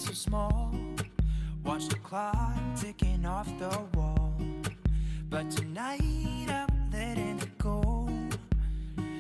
so small. Watch the clock ticking off the wall. But tonight I'm letting it go.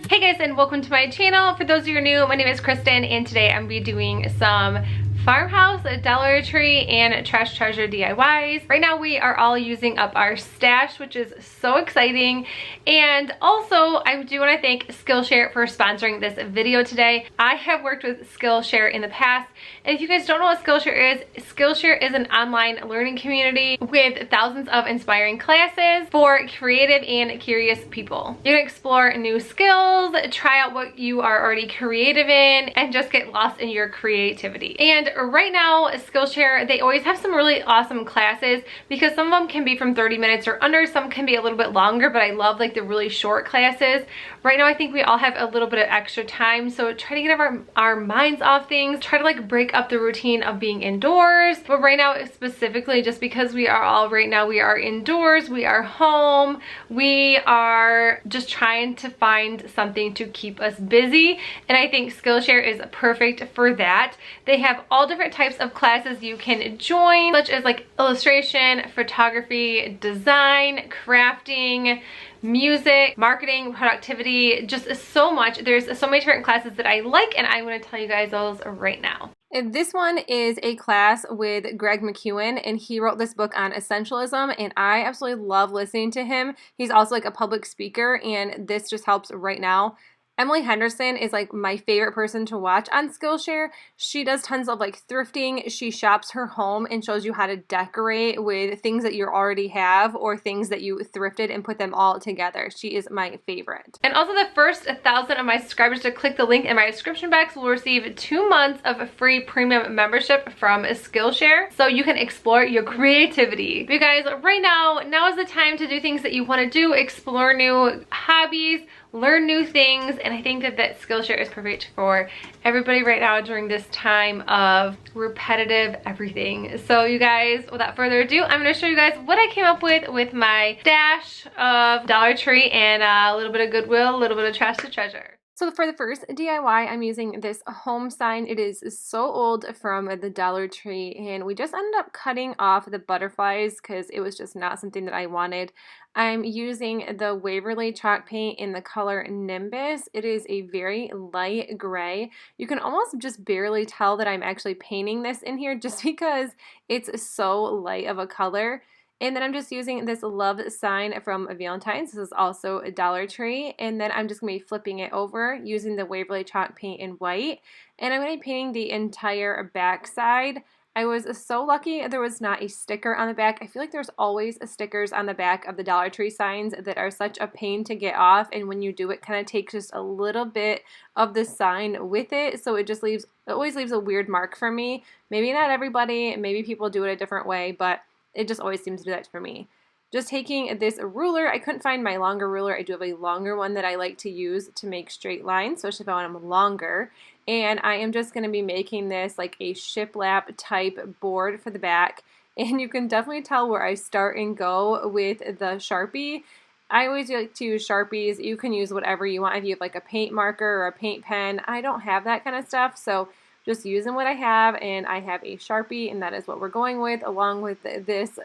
Hey guys, and welcome to my channel. For those of you who are new, my name is Kristen, and today I'm going to be doing some Farmhouse, Dollar Tree, and Trash Treasure DIYs. Right now we are all using up our stash, which is so exciting. And also, I do want to thank Skillshare for sponsoring this video today. I have worked with Skillshare in the past, and if you guys don't know what Skillshare is an online learning community with thousands of inspiring classes for creative and curious people. You can explore new skills, try out what you are already creative in, and just get lost in your creativity. And right now, Skillshare, they always have some really awesome classes because some of them can be from 30 minutes or under, some can be a little bit longer, but I love like the really short classes. Right now, I think we all have a little bit of extra time, so try to get our minds off things, try to like break up the routine of being indoors. But right now, specifically, just because we are indoors, we are home, we are just trying to find something to keep us busy, and I think Skillshare is perfect for that. They have all different types of classes you can join, such as like illustration, photography, design, crafting, music, marketing, productivity, just so much. There's so many different classes that I like, and I'm going to tell you guys those right now. And this one is a class with Greg McKeown, and he wrote this book on essentialism, and I absolutely love listening to him. He's also like a public speaker, and this just helps right now. Emily Henderson is like my favorite person to watch on Skillshare. She does tons of like thrifting. She shops her home and shows you how to decorate with things that you already have or things that you thrifted and put them all together. She is my favorite. And also the first 1,000 of my subscribers to click the link in my description box will receive 2 months of a free premium membership from Skillshare, so you can explore your creativity. But you guys, right now is the time to do things that you want to do, explore new hobbies, learn new things, and I think that Skillshare is perfect for everybody right now during this time of repetitive everything. So you guys, without further ado, I'm going to show you guys what I came up with my stash of Dollar Tree and a little bit of Goodwill, a little bit of Trash to Treasure. So for the first DIY, I'm using this home sign. It is so old from the Dollar Tree, and we just ended up cutting off the butterflies because it was just not something that I wanted. I'm using the Waverly chalk paint in the color Nimbus. It is a very light gray. You can almost just barely tell that I'm actually painting this in here just because it's so light of a color. And then I'm just using this love sign from Valentine's. This is also a Dollar Tree. And then I'm just going to be flipping it over using the Waverly chalk paint in white. And I'm going to be painting the entire back side. I was so lucky there was not a sticker on the back. I feel like there's always stickers on the back of the Dollar Tree signs that are such a pain to get off. And when you do, it kind of takes just a little bit of the sign with it. So it just always leaves a weird mark for me. Maybe not everybody, maybe people do it a different way, but it just always seems to do that for me. Just taking this ruler, I couldn't find my longer ruler. I do have a longer one that I like to use to make straight lines, especially if I want them longer. And I am just going to be making this like a shiplap type board for the back. And you can definitely tell where I start and go with the Sharpie. I always like to use Sharpies. You can use whatever you want. If you have like a paint marker or a paint pen, I don't have that kind of stuff. So just using what I have, and I have a Sharpie, and that is what we're going with, along with this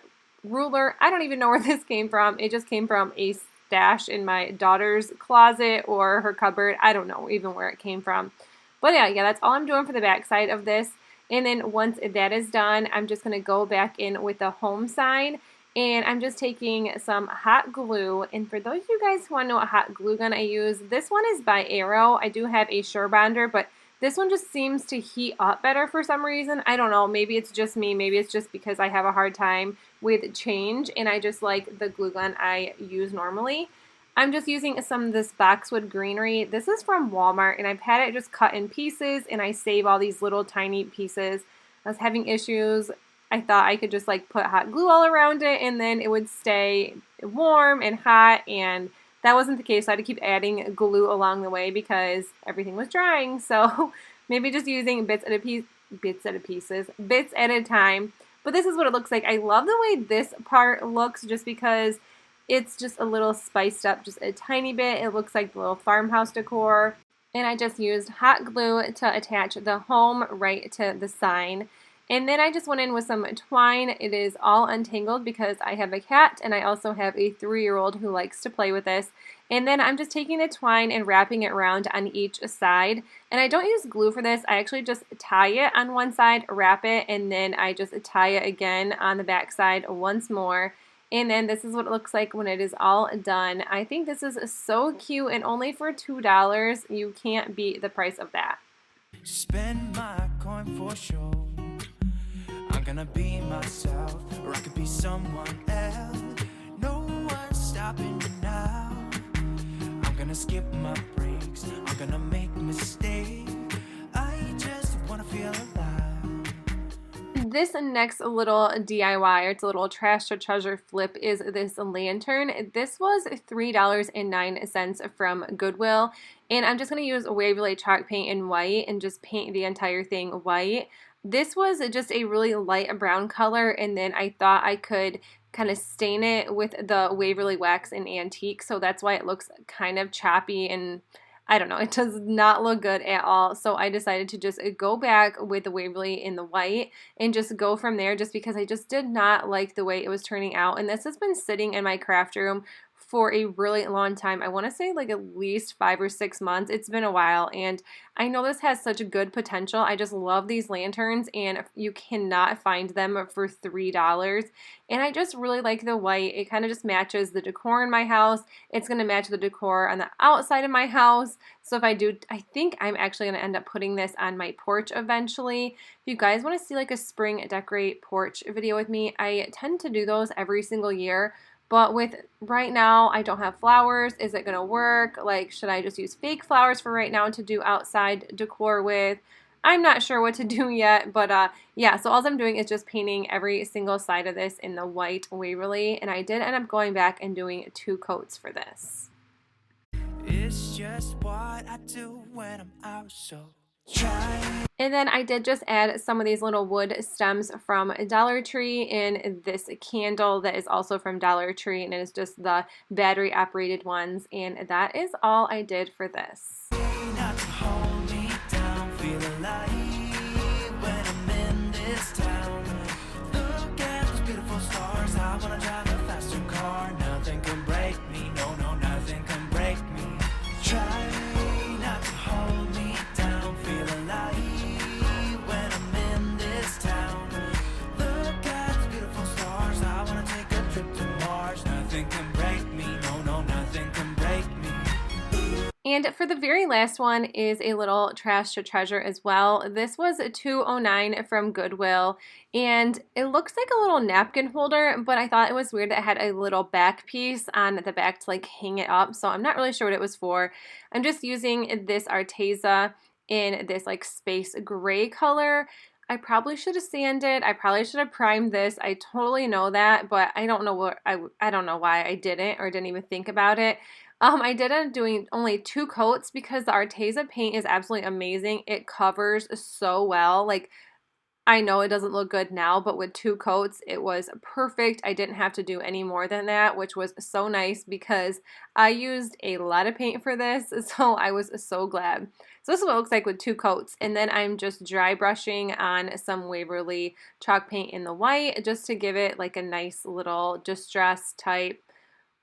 ruler. I don't even know where this came from. It just came from a stash in my daughter's closet or her cupboard. I don't know even where it came from. But yeah, that's all I'm doing for the back side of this. And then once that is done, I'm just going to go back in with the home sign. And I'm just taking some hot glue. And for those of you guys who want to know what hot glue gun I use, this one is by Arrow. I do have a Sure Bonder, but this one just seems to heat up better for some reason. I don't know. Maybe it's just me. Maybe it's just because I have a hard time with change and I just like the glue gun I use normally. I'm just using some of this boxwood greenery. This is from Walmart, and I've had it just cut in pieces, and I save all these little tiny pieces. I was having issues. I thought I could just like put hot glue all around it, and then it would stay warm and hot, and that wasn't the case. So I had to keep adding glue along the way because everything was drying. So maybe just using bits at a time. But this is what it looks like. I love the way this part looks just because it's just a little spiced up, just a tiny bit. It looks like the little farmhouse decor. And I just used hot glue to attach the home right to the sign. And then I just went in with some twine. It is all untangled because I have a cat and I also have a 3-year-old who likes to play with this. And then I'm just taking the twine and wrapping it around on each side. And I don't use glue for this. I actually just tie it on one side, wrap it, and then I just tie it again on the back side once more. And then this is what it looks like when it is all done. I think this is so cute, and only for $2, you can't beat the price of that. Spend my coin for sure. I'm gonna be myself, or I could be someone else. No one's stopping me now. I'm gonna skip my breaks. I'm gonna make mistakes. I just wanna feel alive. This next little DIY, or it's a little trash to treasure flip, is this lantern. This was $3.09 from Goodwill, and I'm just going to use Waverly chalk paint in white and just paint the entire thing white. This was just a really light brown color, and then I thought I could kind of stain it with the Waverly wax in antique, so that's why it looks kind of choppy and I don't know, it does not look good at all. So I decided to just go back with the Waverly in the white and just go from there, just because I just did not like the way it was turning out. And this has been sitting in my craft room for a really long time. I want to say like at least 5 or 6 months. It's been a while, and I know this has such a good potential. I just love these lanterns, and you cannot find them for $3. And I just really like the white. It kind of just matches the decor in my house. It's going to match the decor on the outside of my house. So if I do, I think I'm actually going to end up putting this on my porch eventually. If you guys want to see like a spring decorate porch video with me, I tend to do those every single year. But with right now, I don't have flowers. Is it going to work? Like, should I just use fake flowers for right now to do outside decor with? I'm not sure what to do yet, but yeah, so all I'm doing is just painting every single side of this in the white Waverly, and I did end up going back and doing 2 coats for this. It's just what I do when I'm out, so try. And then I did just add some of these little wood stems from Dollar Tree in this candle that is also from Dollar Tree, and it is just the battery operated ones, and that is all I did for this. Not to hold me down, feel alive when I'm in this town. Look at those beautiful stars, I wanna drive a faster car. Nothing can break me, no, nothing can break me. Try not to hold me down, feel alive when I'm in this town. Look at those beautiful stars, I wanna take a trip to Mars. Nothing can break me, no, nothing can break me. And for the very last one is a little trash to treasure as well. This was $2.09 from Goodwill, and it looks like a little napkin holder, but I thought it was weird that it had a little back piece on the back to like hang it up, so I'm not really sure what it was for. I'm just using this Arteza in this like space gray color. I probably should have sanded. I probably should have primed this. I totally know that, but I don't know what I don't know why I didn't or didn't even think about it. I did end up doing only 2 coats because the Arteza paint is absolutely amazing. It covers so well. Like, I know it doesn't look good now, but with 2 coats, it was perfect. I didn't have to do any more than that, which was so nice because I used a lot of paint for this, so I was so glad. So this is what it looks like with 2 coats, and then I'm just dry brushing on some Waverly chalk paint in the white just to give it like a nice little distressed type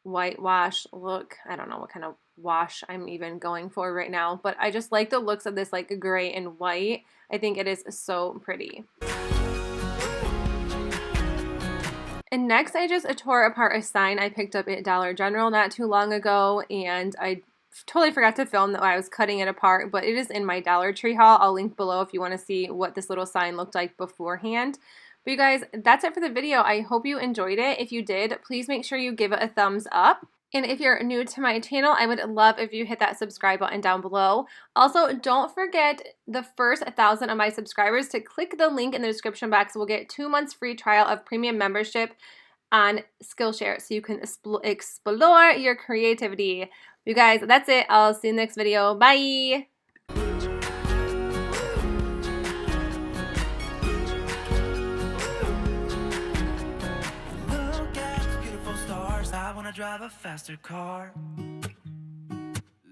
whitewash look. I don't know what kind of wash I'm even going for right now, but I just like the looks of this like gray and white. I think it is so pretty. And next I just tore apart a sign I picked up at Dollar General not too long ago, and I totally forgot to film that while I was cutting it apart, but it is in my Dollar Tree haul. I'll link below if you want to see what this little sign looked like beforehand. But you guys, that's it for the video. I hope you enjoyed it. If you did, please make sure you give it a thumbs up. And if you're new to my channel, I would love if you hit that subscribe button down below. Also, don't forget the first 1,000 of my subscribers to click the link in the description box. We'll get 2 months free trial of premium membership on Skillshare so you can explore your creativity. You guys, that's it. I'll see you in the next video. Bye! I wanna drive a faster car.